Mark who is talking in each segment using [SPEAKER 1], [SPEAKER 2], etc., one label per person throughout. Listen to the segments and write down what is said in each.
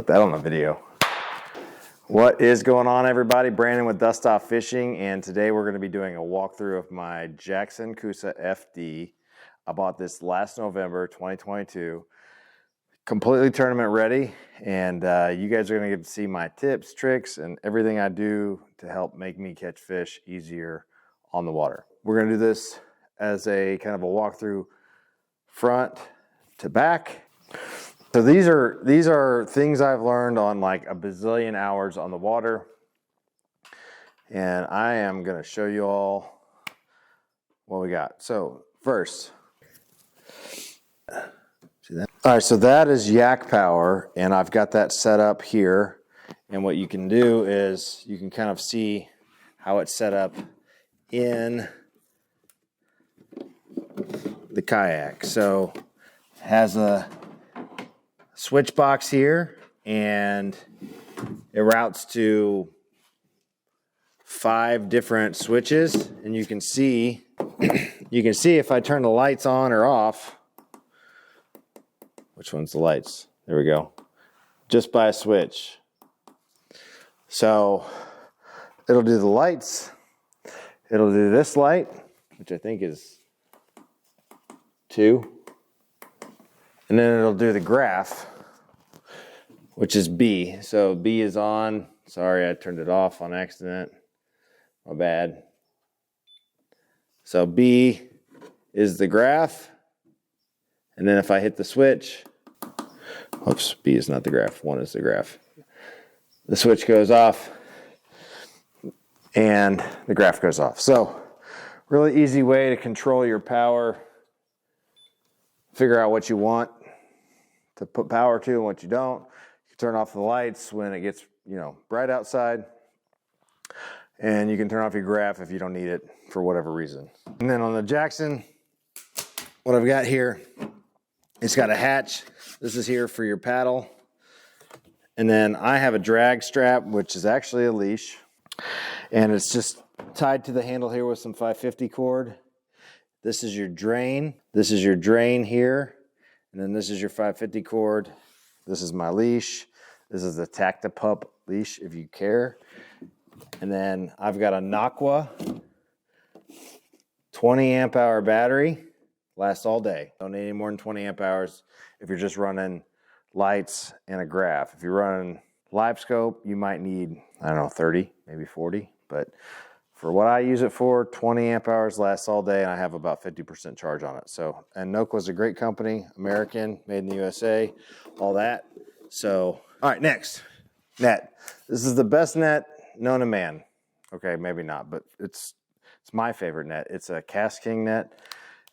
[SPEAKER 1] that on the video. What is going on, everybody? Brandon with Dustoff Fishing, and today we're going to be doing a walkthrough of my Jackson Coosa FD. I bought this last November 2022, completely tournament ready, and you guys are going to get to see my tips, tricks, and everything I do to help make me catch fish easier on the water. We're going to do this as a kind of a walkthrough front to back. So these are things I've learned on like a bazillion hours on the water, and I am going to show you all what we got. So first, see that? All right, so that is yak power, and I've got that set up here. And what you can do is you can kind of see how it's set up in the kayak. So it has a switch box here, and it routes to 5 different switches, and you can see if I turn the lights on or off. Which one's the lights? There we go. Just by a switch. So it'll do the lights. It'll do this light, which I think is 2. And then it'll do the graph, which is B. So B is on. Sorry, I turned it off on accident. My bad. So B is the graph. And then if I hit the switch, oops, B is not the graph. 1 is the graph. The switch goes off and the graph goes off. So really easy way to control your power. Figure out what you want to put power to and what you don't. You turn off the lights when it gets, bright outside. And you can turn off your graph if you don't need it for whatever reason. And then on the Jackson, what I've got here, it's got a hatch. This is here for your paddle. And then I have a drag strap, which is actually a leash. And it's just tied to the handle here with some 550 cord. This is your drain. This is your drain here. And then this is your 550 cord. This is my leash. This is the Tactipup leash if you care. And then I've got a Naqua 20 amp hour battery. Lasts all day. Don't need any more than 20 amp hours if you're just running lights and a graph. If you're running live scope, you might need, 30, maybe 40. But for what I use it for, 20 amp hours lasts all day, and I have about 50% charge on it. So, and Noqua's a great company, American, made in the USA, all that. So, all right, next, net. This is the best net known to man. Okay, maybe not, but it's my favorite net. It's a Cast King net,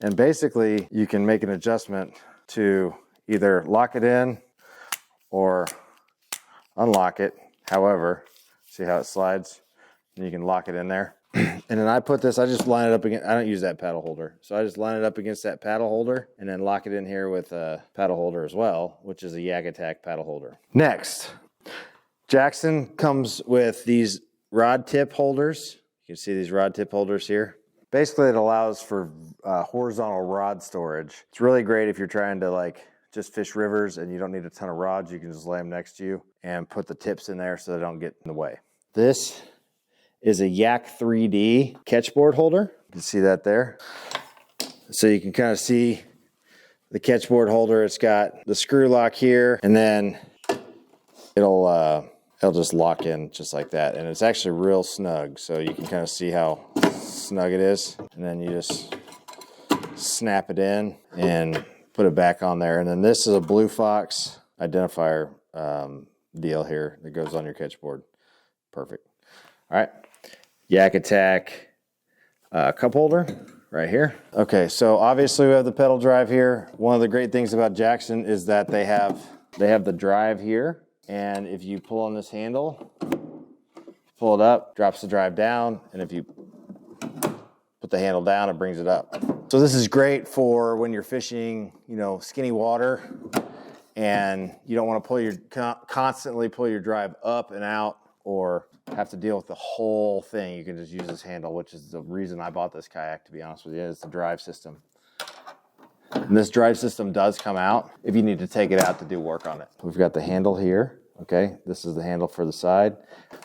[SPEAKER 1] and basically you can make an adjustment to either lock it in or unlock it. However, see how it slides? And you can lock it in there. And then I put this, I just line it up against, I don't use that paddle holder. So I just line it up against that paddle holder and then lock it in here with a paddle holder as well, which is a Yak Attack paddle holder. Next, Jackson comes with these rod tip holders. You can see these rod tip holders here. Basically, it allows for horizontal rod storage. It's really great if you're trying to just fish rivers and you don't need a ton of rods. You can just lay them next to you and put the tips in there so they don't get in the way. This is a Yak 3D catchboard holder. You can see that there. So you can kind of see the catchboard holder. It's got the screw lock here, and then it'll just lock in just like that. And it's actually real snug, so you can kind of see how snug it is. And then you just snap it in and put it back on there. And then this is a Blue Fox identifier deal here that goes on your catchboard. Perfect. All right. Yak Attack cup holder right here. Okay, so obviously we have the pedal drive here. One of the great things about Jackson is that they have the drive here, and if you pull on this handle, pull it up, drops the drive down, and if you put the handle down, it brings it up. So this is great for when you're fishing, skinny water, and you don't want to constantly pull your drive up and out or have to deal with the whole thing. You can just use this handle, which is the reason I bought this kayak, to be honest with you. It's the drive system. And this drive system does come out if you need to take it out to do work on it. We've got the handle here, Okay, this is the handle for the side.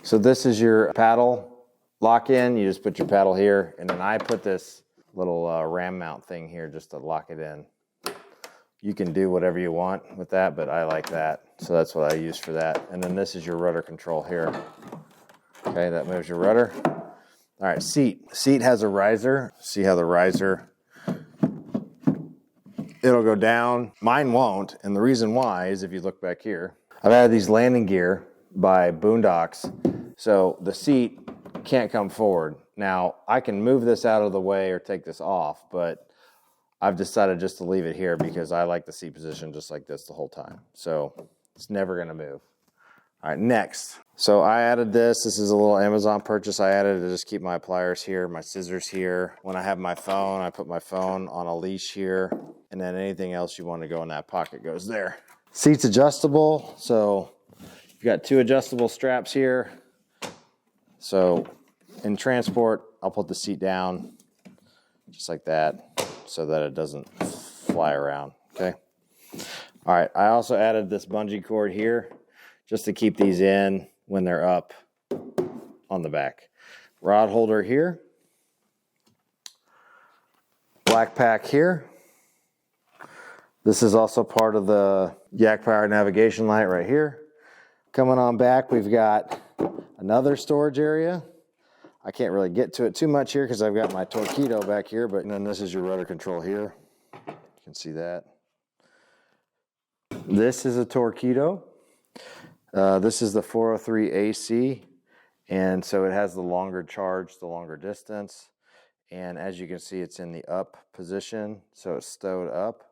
[SPEAKER 1] So this is your paddle lock in. You just put your paddle here, and then I put this little ram mount thing here just to lock it in. You can do whatever you want with that, but I like that. So that's what I use for that. And then this is your rudder control here. Okay, that moves your rudder. All right, seat. Seat has a riser. See how the riser, it'll go down. Mine won't, and the reason why is if you look back here, I've added these landing gear by Boondocks, so the seat can't come forward. Now, I can move this out of the way or take this off, but I've decided just to leave it here because I like the seat position just like this the whole time. So it's never gonna move. All right, next. So I added this. This is a little Amazon purchase I added to just keep my pliers here, my scissors here. When I have my phone, I put my phone on a leash here, and then anything else you want to go in that pocket goes there. Seat's adjustable, so you've got 2 adjustable straps here. So in transport, I'll put the seat down just like that so that it doesn't fly around, okay? All right, I also added this bungee cord here just to keep these in when they're up on the back. Rod holder here. Black pack here. This is also part of the Yak Power navigation light right here. Coming on back, we've got another storage area. I can't really get to it too much here because I've got my Torpedo back here, but then this is your rudder control here. You can see that. This is a Torpedo. This is the 403 AC, and so it has the longer charge, the longer distance, and as you can see, it's in the up position, so it's stowed up.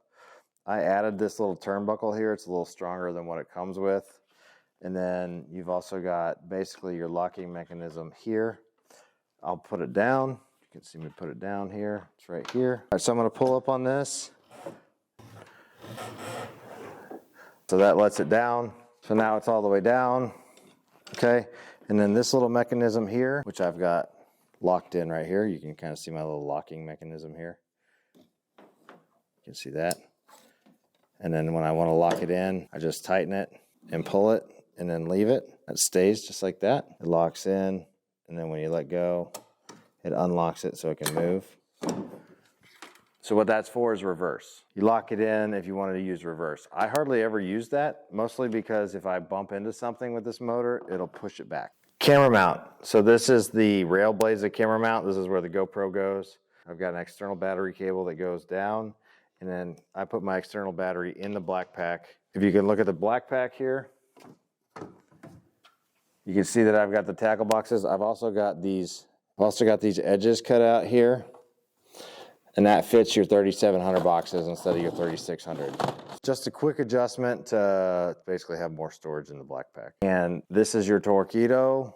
[SPEAKER 1] I added this little turnbuckle here. It's a little stronger than what it comes with, and then you've also got basically your locking mechanism here. I'll put it down. You can see me put it down here. It's right here. All right, so I'm going to pull up on this. So that lets it down. So now it's all the way down, okay? And then this little mechanism here, which I've got locked in right here. You can kind of see my little locking mechanism here. You can see that. And then when I want to lock it in, I just tighten it and pull it and then leave it. It stays just like that. It locks in, and then when you let go, it unlocks it so it can move. So what that's for is reverse. You lock it in if you wanted to use reverse. I hardly ever use that, mostly because if I bump into something with this motor, it'll push it back. Camera mount. So this is the Railblazer camera mount. This is where the GoPro goes. I've got an external battery cable that goes down, and then I put my external battery in the black pack. If you can look at the black pack here, you can see that I've got the tackle boxes. I've also got these edges cut out here. And that fits your 3,700 boxes instead of your 3,600. Just a quick adjustment to basically have more storage in the black pack. And this is your Torpedo.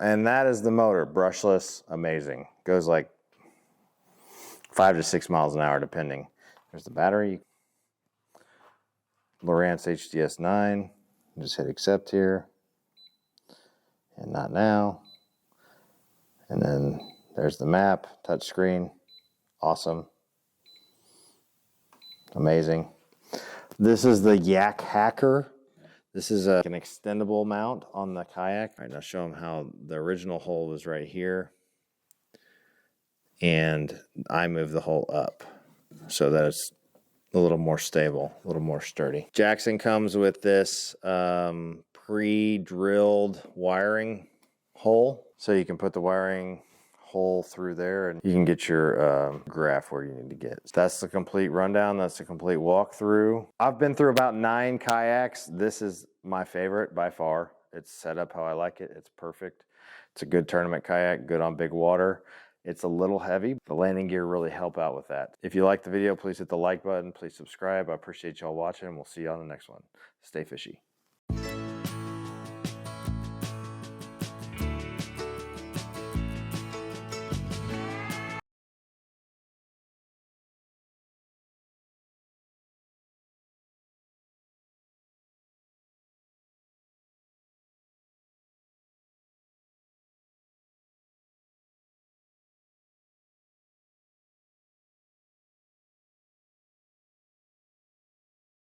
[SPEAKER 1] And that is the motor, brushless, amazing. Goes like 5 to 6 miles an hour depending. There's the battery. Lowrance HDS 9. Just hit accept here. And not now. And then there's the map, touchscreen, awesome, amazing. This is the Yak Hacker. This is an extendable mount on the kayak. All right, now show them how the original hole was right here. And I move the hole up so that it's a little more stable, a little more sturdy. Jackson comes with this pre-drilled wiring hole. So you can put the wiring hole through there and you can get your graph where you need to get. That's the complete rundown. That's the complete walkthrough. I've been through about 9 kayaks. This is my favorite by far. It's set up how I like it. It's perfect. It's a good tournament kayak, good on big water. It's a little heavy. The landing gear really help out with that. If you like the video, please hit the like button. Please subscribe. I appreciate y'all watching, and we'll see you on the next one. Stay fishy.